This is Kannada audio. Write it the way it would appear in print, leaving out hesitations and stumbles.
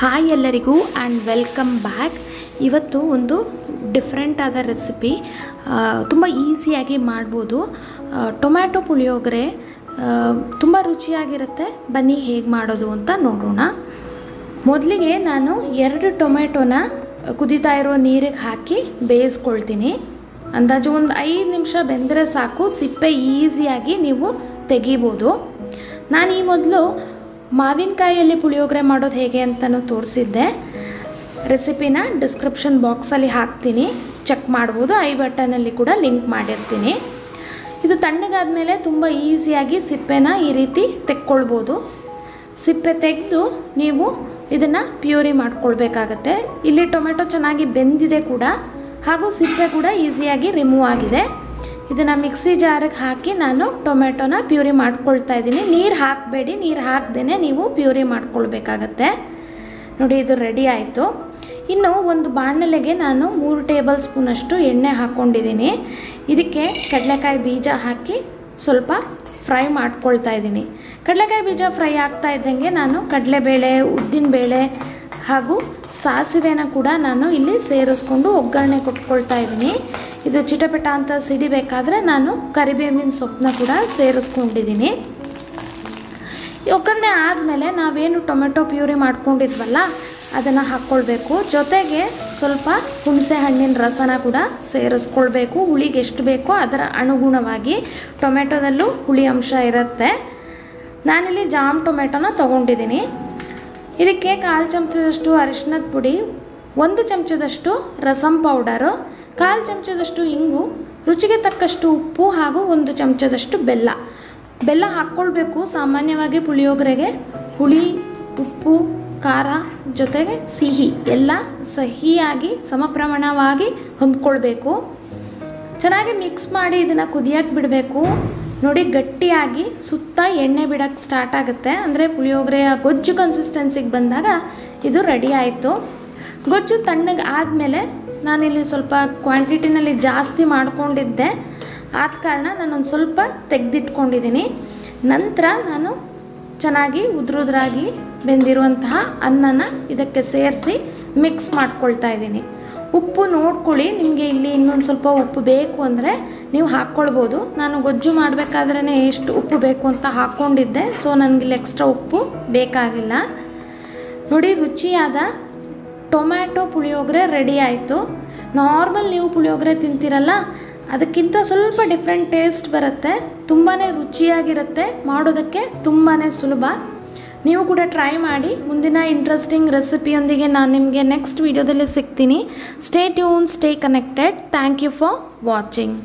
ಹಾಯ್ ಎಲ್ಲರಿಗೂ ಆ್ಯಂಡ್ ವೆಲ್ಕಮ್ ಬ್ಯಾಕ್. ಇವತ್ತು ಒಂದು ಡಿಫ್ರೆಂಟ್ ಆದ ರೆಸಿಪಿ, ತುಂಬ ಈಸಿಯಾಗಿ ಮಾಡ್ಬೋದು. ಟೊಮ್ಯಾಟೊ ಪುಳಿಯೋಗರೆ ತುಂಬ ರುಚಿಯಾಗಿರುತ್ತೆ. ಬನ್ನಿ ಹೇಗೆ ಮಾಡೋದು ಅಂತ ನೋಡೋಣ. ಮೊದಲಿಗೆ ನಾನು 2 ಟೊಮೆಟೊನ ಕುದೀತಾ ಇರೋ ನೀರಿಗೆ ಹಾಕಿ ಬೇಯಿಸ್ಕೊಳ್ತೀನಿ. ಅಂದಾಜು ಒಂದು 5 ನಿಮಿಷ ಬೆಂದರೆ ಸಾಕು, ಸಿಪ್ಪೆ ಈಸಿಯಾಗಿ ನೀವು ತೆಗಿಬೋದು. ನಾನು ಈ ಮೊದಲು ಮಾವಿನಕಾಯಿಯಲ್ಲಿ ಪುಳಿಯೋಗರೆ ಮಾಡೋದು ಹೇಗೆ ಅಂತಲೂ ತೋರಿಸಿದ್ದೆ. ರೆಸಿಪಿನ ಡಿಸ್ಕ್ರಿಪ್ಷನ್ ಬಾಕ್ಸಲ್ಲಿ ಹಾಕ್ತೀನಿ, ಚೆಕ್ ಮಾಡ್ಬೋದು. ಐ ಬಟನಲ್ಲಿ ಕೂಡ ಲಿಂಕ್ ಮಾಡಿರ್ತೀನಿ. ಇದು ತಣ್ಣಗಾದ ಮೇಲೆ ತುಂಬ ಈಸಿಯಾಗಿ ಸಿಪ್ಪೆನ ಈ ರೀತಿ ತೆಕ್ಕೊಳ್ಬೋದು. ಸಿಪ್ಪೆ ತೆಗೆದು ನೀವು ಇದನ್ನು ಪ್ಯೂರಿ ಮಾಡ್ಕೊಳ್ಬೇಕಾಗತ್ತೆ. ಇಲ್ಲಿ ಟೊಮೆಟೊ ಚೆನ್ನಾಗಿ ಬೆಂದಿದೆ ಕೂಡ, ಹಾಗೂ ಸಿಪ್ಪೆ ಕೂಡ ಈಸಿಯಾಗಿ ರಿಮೂವ್ ಆಗಿದೆ. ಇದನ್ನು ಮಿಕ್ಸಿ ಜಾರಿಗೆ ಹಾಕಿ ನಾನು ಟೊಮೆಟೊನ ಪ್ಯೂರಿ ಮಾಡ್ಕೊಳ್ತಾ ಇದ್ದೀನಿ. ನೀರು ಹಾಕಬೇಡಿ, ನೀರು ಹಾಕ್ದೇ ನೀವು ಪ್ಯೂರಿ ಮಾಡ್ಕೊಳ್ಬೇಕಾಗತ್ತೆ. ನೋಡಿ, ಇದು ರೆಡಿ ಆಯಿತು. ಇನ್ನು ಒಂದು ಬಾಣಲೆಗೆ ನಾನು 3 ಟೇಬಲ್ ಸ್ಪೂನಷ್ಟು ಎಣ್ಣೆ ಹಾಕ್ಕೊಂಡಿದ್ದೀನಿ. ಇದಕ್ಕೆ ಕಡಲೆಕಾಯಿ ಬೀಜ ಹಾಕಿ ಸ್ವಲ್ಪ ಫ್ರೈ ಮಾಡ್ಕೊಳ್ತಾ ಇದ್ದೀನಿ. ಕಡಲೆಕಾಯಿ ಬೀಜ ಫ್ರೈ ಆಗ್ತಾ ಇದ್ದಂಗೆ ನಾನು ಕಡಲೆಬೇಳೆ, ಉದ್ದಿನಬೇಳೆ ಹಾಗೂ ಸಾಸಿವೆನ ಕೂಡ ನಾನು ಇಲ್ಲಿ ಸೇರಿಸ್ಕೊಂಡು ಒಗ್ಗರಣೆ ಕೊಟ್ಕೊಳ್ತಾ ಇದ್ದೀನಿ. ಇದು ಚಿಟಪಟ ಅಂತ ಸಿಡಿಬೇಕಾದ್ರೆ ನಾನು ಕರಿಬೇವಿನ ಸೊಪ್ಪನ್ನ ಕೂಡ ಸೇರಿಸ್ಕೊಂಡಿದ್ದೀನಿ. ಒಗ್ಗರಣೆ ಆದಮೇಲೆ ನಾವೇನು ಟೊಮೆಟೊ ಪ್ಯೂರಿ ಮಾಡ್ಕೊಂಡಿದ್ವಲ್ಲ ಅದನ್ನು ಹಾಕ್ಕೊಳ್ಬೇಕು. ಜೊತೆಗೆ ಸ್ವಲ್ಪ ಹುಣಸೆ ಹಣ್ಣಿನ ರಸನ ಕೂಡ ಸೇರಿಸ್ಕೊಳ್ಬೇಕು. ಹುಳಿಗೆ ಎಷ್ಟು ಬೇಕೋ ಅದರ ಅನುಗುಣವಾಗಿ. ಟೊಮೆಟೊದಲ್ಲೂ ಹುಳಿ ಅಂಶ ಇರುತ್ತೆ. ನಾನಿಲ್ಲಿ ಜಾಮ್ ಟೊಮೆಟೊನ ತೊಗೊಂಡಿದ್ದೀನಿ. ಇದಕ್ಕೆ 1/4 ಚಮಚದಷ್ಟು ಅರಿಶಿಣದ ಪುಡಿ, 1 ಚಮಚದಷ್ಟು ರಸಮ್ ಪೌಡರು, 1/4 ಚಮಚದಷ್ಟು ಇಂಗು, ರುಚಿಗೆ ತಕ್ಕಷ್ಟು ಉಪ್ಪು ಹಾಗೂ 1 ಚಮಚದಷ್ಟು ಬೆಲ್ಲ ಹಾಕ್ಕೊಳ್ಬೇಕು. ಸಾಮಾನ್ಯವಾಗಿ ಪುಳಿಯೋಗರೆಗೆ ಹುಳಿ, ಉಪ್ಪು, ಖಾರ ಜೊತೆಗೆ ಸಿಹಿ ಎಲ್ಲ ಸಹಿಯಾಗಿ ಸಮಪ್ರಮಾಣವಾಗಿ ಹೊಂದ್ಕೊಳ್ಬೇಕು. ಚೆನ್ನಾಗಿ ಮಿಕ್ಸ್ ಮಾಡಿ ಇದನ್ನು ಕುದಿಯೋಕ್ಕೆ ಬಿಡಬೇಕು. ನೋಡಿ, ಗಟ್ಟಿಯಾಗಿ ಸುತ್ತ ಎಣ್ಣೆ ಬಿಡೋಕ್ಕೆ ಸ್ಟಾರ್ಟ್ ಆಗುತ್ತೆ. ಅಂದರೆ ಪುಳಿಯೋಗರೆಯ ಗೊಜ್ಜು ಕನ್ಸಿಸ್ಟೆನ್ಸಿಗೆ ಬಂದಾಗ ಇದು ರೆಡಿ ಆಯಿತು. ಗೊಜ್ಜು ತಣ್ಣಗೆ ಆದಮೇಲೆ ನಾನಿಲ್ಲಿ ಸ್ವಲ್ಪ ಕ್ವಾಂಟಿಟಿನಲ್ಲಿ ಜಾಸ್ತಿ ಮಾಡ್ಕೊಂಡಿದ್ದೆ. ಆದ ಕಾರಣ ನಾನೊಂದು ಸ್ವಲ್ಪ ತೆಗೆದಿಟ್ಕೊಂಡಿದ್ದೀನಿ. ನಂತರ ನಾನು ಚೆನ್ನಾಗಿ ಉದುರಾಗಿ ಬೆಂದಿರುವಂತಹ ಅನ್ನನ ಇದಕ್ಕೆ ಸೇರಿಸಿ ಮಿಕ್ಸ್ ಮಾಡ್ಕೊಳ್ತಾ ಇದ್ದೀನಿ. ಉಪ್ಪು ನೋಡ್ಕೊಳ್ಳಿ, ನಿಮಗೆ ಇಲ್ಲಿ ಇನ್ನೊಂದು ಸ್ವಲ್ಪ ಉಪ್ಪು ಬೇಕು ಅಂದರೆ ನೀವು ಹಾಕ್ಕೊಳ್ಬೋದು. ನಾನು ಗೊಜ್ಜು ಮಾಡಬೇಕಾದ್ರೇ ಎಷ್ಟು ಉಪ್ಪು ಬೇಕು ಅಂತ ಹಾಕ್ಕೊಂಡಿದ್ದೆ, ಸೊ ನನಗಿಲ್ಲಿ ಎಕ್ಸ್ಟ್ರಾ ಉಪ್ಪು ಬೇಕಾಗಿಲ್ಲ. ನೋಡಿ, ರುಚಿಯಾದ ಟೊಮ್ಯಾಟೊ ಪುಳಿಯೋಗರೆ ರೆಡಿ ಆಯಿತು. ನಾರ್ಮಲ್ ನೀವು ಪುಳಿಯೋಗರೆ ತಿಂತೀರಲ್ಲ, ಅದಕ್ಕಿಂತ ಸ್ವಲ್ಪ ಡಿಫ್ರೆಂಟ್ ಟೇಸ್ಟ್ ಬರುತ್ತೆ. ತುಂಬಾ ರುಚಿಯಾಗಿರುತ್ತೆ, ಮಾಡೋದಕ್ಕೆ ತುಂಬಾ ಸುಲಭ. ನೀವು ಕೂಡ ಟ್ರೈ ಮಾಡಿ. ಮುಂದಿನ ಇಂಟ್ರೆಸ್ಟಿಂಗ್ ರೆಸಿಪಿಯೊಂದಿಗೆ ನಾನು ನಿಮಗೆ ನೆಕ್ಸ್ಟ್ ವೀಡಿಯೋದಲ್ಲಿ ಸಿಗ್ತೀನಿ. Stay tune, stay connected. Thank you for watching.